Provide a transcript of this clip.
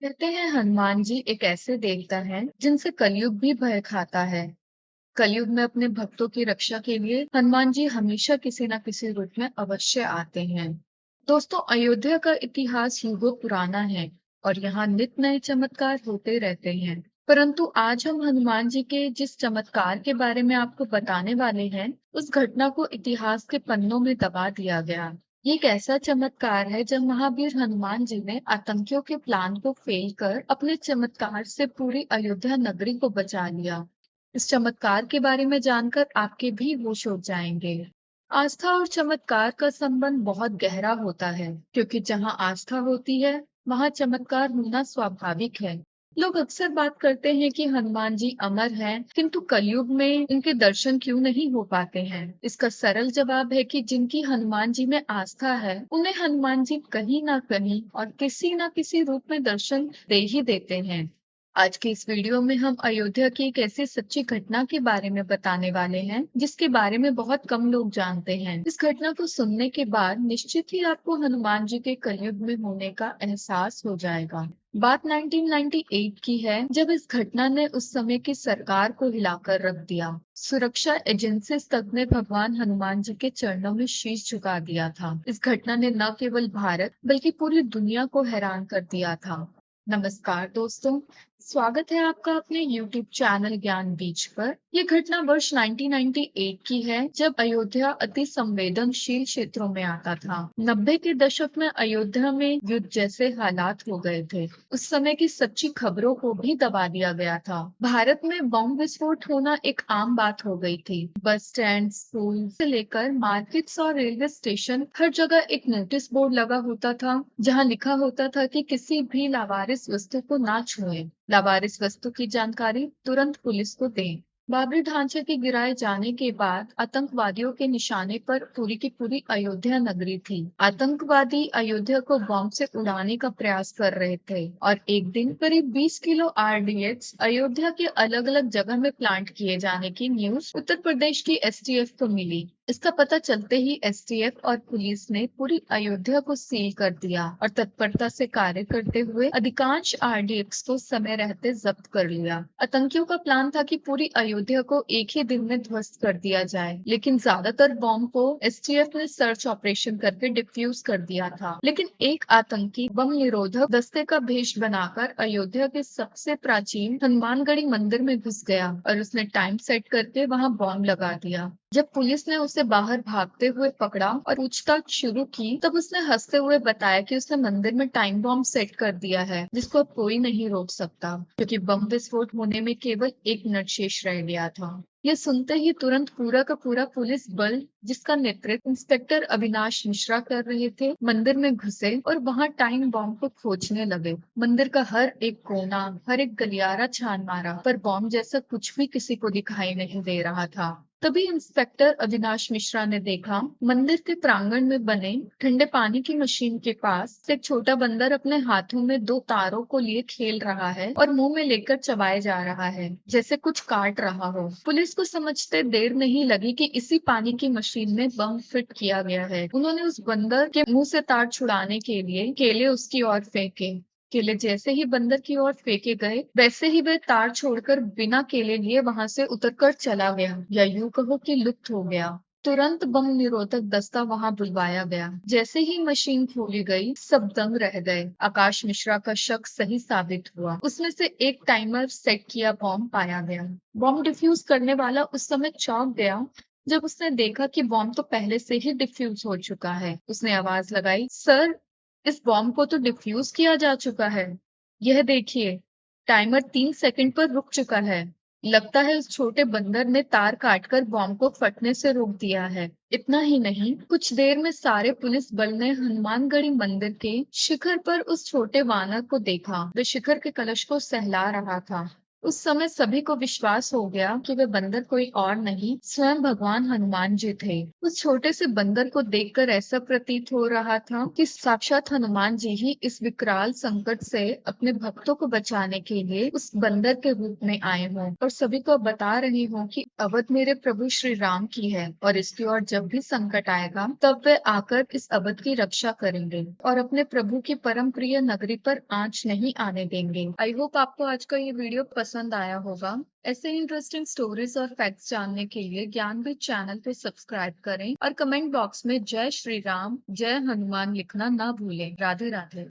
कहते हैं हनुमान जी एक ऐसे देवता हैं जिनसे कलयुग भी भय खाता है। कलयुग में अपने भक्तों की रक्षा के लिए हनुमान जी हमेशा किसी न किसी रूप में अवश्य आते हैं। दोस्तों, अयोध्या का इतिहास युगों पुराना है और यहाँ नित नए चमत्कार होते रहते हैं। परंतु आज हम हनुमान जी के जिस चमत्कार के बारे में आपको बताने वाले हैं, उस घटना को इतिहास के पन्नों में दबा दिया गया। ये एक ऐसा चमत्कार है जब महावीर हनुमान जी ने आतंकियों के प्लान को फेल कर अपने चमत्कार से पूरी अयोध्या नगरी को बचा लिया। इस चमत्कार के बारे में जानकर आपके भी होश उड़ जाएंगे। आस्था और चमत्कार का संबंध बहुत गहरा होता है, क्योंकि जहाँ आस्था होती है, वहाँ चमत्कार होना स्वाभाविक है। लोग अक्सर बात करते हैं कि हनुमान जी अमर हैं, किंतु कलयुग में इनके दर्शन क्यों नहीं हो पाते हैं? इसका सरल जवाब है कि जिनकी हनुमान जी में आस्था है, उन्हें हनुमान जी कहीं ना कहीं और किसी न किसी रूप में दर्शन दे ही देते हैं। आज की इस वीडियो में हम अयोध्या की एक ऐसी सच्ची घटना के बारे में बताने वाले हैं, जिसके बारे में बहुत कम लोग जानते हैं। इस घटना को सुनने के बाद निश्चित ही आपको हनुमान जी के कलयुग में होने का एहसास हो जाएगा। बात 1998 की है, जब इस घटना ने उस समय की सरकार को हिलाकर रख दिया। सुरक्षा एजेंसीज तक ने भगवान हनुमान जी के चरणों में शीश झुका दिया था। इस घटना ने न केवल भारत बल्कि पूरी दुनिया को हैरान कर दिया था। नमस्कार दोस्तों, स्वागत है आपका अपने YouTube चैनल ज्ञान बीज पर। ये घटना वर्ष 1998 की है, जब अयोध्या अति संवेदनशील क्षेत्रों में आता था। 90 के दशक में अयोध्या में युद्ध जैसे हालात हो गए थे। उस समय की सच्ची खबरों को भी दबा दिया गया था। भारत में बम विस्फोट होना एक आम बात हो गई थी। बस स्टैंड, स्कूल से लेकर मार्केट्स और रेलवे स्टेशन, हर जगह एक नोटिस बोर्ड लगा होता था, जहाँ लिखा होता था कि किसी भी लावारिस वस्तु को ना छुएं। लावारिस वस्तु की जानकारी तुरंत पुलिस को दें। बाबरी ढांचे के गिराए जाने के बाद आतंकवादियों के निशाने पर पूरी की पूरी अयोध्या नगरी थी। आतंकवादी अयोध्या को बम से उड़ाने का प्रयास कर रहे थे और एक दिन करीब 20 किलो आरडीएक्स अयोध्या के अलग अलग जगह में प्लांट किए जाने की न्यूज उत्तर प्रदेश की एसटीएफ को मिली। इसका पता चलते ही एसटीएफ और पुलिस ने पूरी अयोध्या को सील कर दिया और तत्परता से कार्य करते हुए अधिकांश आरडीएक्स को समय रहते जब्त कर लिया। आतंकियों का प्लान था कि पूरी अयोध्या को एक ही दिन में ध्वस्त कर दिया जाए, लेकिन ज्यादातर बम को एसटीएफ ने सर्च ऑपरेशन करके डिफ्यूज कर दिया था। लेकिन एक आतंकी बम निरोधक दस्ते का भेष बनाकर अयोध्या के सबसे प्राचीन हनुमानगढ़ी मंदिर में घुस गया और उसने टाइम सेट करके वहां बम लगा दिया। जब पुलिस ने उसे बाहर भागते हुए पकड़ा और पूछताछ शुरू की, तब उसने हंसते हुए बताया कि उसने मंदिर में टाइम बॉम्ब सेट कर दिया है, जिसको अब कोई नहीं रोक सकता, क्योंकि बम विस्फोट होने में केवल 1 मिनट शेष रह गया था। यह सुनते ही तुरंत पूरा का पूरा पुलिस बल, जिसका नेतृत्व इंस्पेक्टर अविनाश मिश्रा कर रहे थे, मंदिर में घुसे और वहां टाइम बॉम्ब को खोजने लगे। मंदिर का हर एक कोना, हर एक गलियारा छान मारा, पर बॉम्ब जैसा कुछ भी किसी को दिखाई नहीं दे रहा था। तभी इंस्पेक्टर अविनाश मिश्रा ने देखा, मंदिर के प्रांगण में बने ठंडे पानी की मशीन के पास एक छोटा बंदर अपने हाथों में 2 तारों को लिए खेल रहा है और मुंह में लेकर चबाए जा रहा है, जैसे कुछ काट रहा हो। पुलिस को समझते देर नहीं लगी कि इसी पानी की मशीन में बम फिट किया गया है। उन्होंने उस बंदर के मुंह से तार छुड़ाने के लिए केले उसकी ओर फेंके। केले जैसे ही बंदर की ओर फेंके गए, वैसे ही वह तार छोड़कर बिना केले लिए वहां से उतरकर चला गया, या यूं कहो कि लुप्त हो गया। तुरंत बम निरोधक दस्ता वहां बुलवाया गया। जैसे ही मशीन खोली गई, सब दंग रह गए। आकाश मिश्रा का शक सही साबित हुआ। उसमें से एक टाइमर सेट किया बॉम्ब पाया गया। बॉम्ब डिफ्यूज करने वाला उस समय चौंक गया जब उसने देखा कि बॉम्ब तो पहले से ही डिफ्यूज हो चुका है। उसने आवाज लगाई, सर, इस बॉम्ब को तो डिफ्यूज किया जा चुका है। यह देखिए, टाइमर 3 सेकंड पर रुक चुका है। लगता है उस छोटे बंदर ने तार काटकर बॉम्ब को फटने से रोक दिया है। इतना ही नहीं, कुछ देर में सारे पुलिस बल ने हनुमानगढ़ी मंदिर के शिखर पर उस छोटे वानर को देखा। वे शिखर के कलश को सहला रहा था। उस समय सभी को विश्वास हो गया कि वे बंदर कोई और नहीं स्वयं भगवान हनुमान जी थे। उस छोटे से बंदर को देखकर ऐसा प्रतीत हो रहा था कि साक्षात हनुमान जी ही इस विकराल संकट से अपने भक्तों को बचाने के लिए उस बंदर के रूप में आए हों और सभी को बता रहे हों कि अवध मेरे प्रभु श्री राम की है और इसकी ओर जब भी संकट आएगा तब वे आकर इस अवध की रक्षा करेंगे और अपने प्रभु की परम प्रिय नगरी पर आंच नहीं आने देंगे। आई होप आपको आज का ये वीडियो पसंद आया होगा। ऐसे इंटरेस्टिंग स्टोरीज और फैक्ट्स जानने के लिए ज्ञानबीज चैनल को सब्सक्राइब करें और कमेंट बॉक्स में जय श्री राम जय हनुमान लिखना ना भूलें। राधे राधे।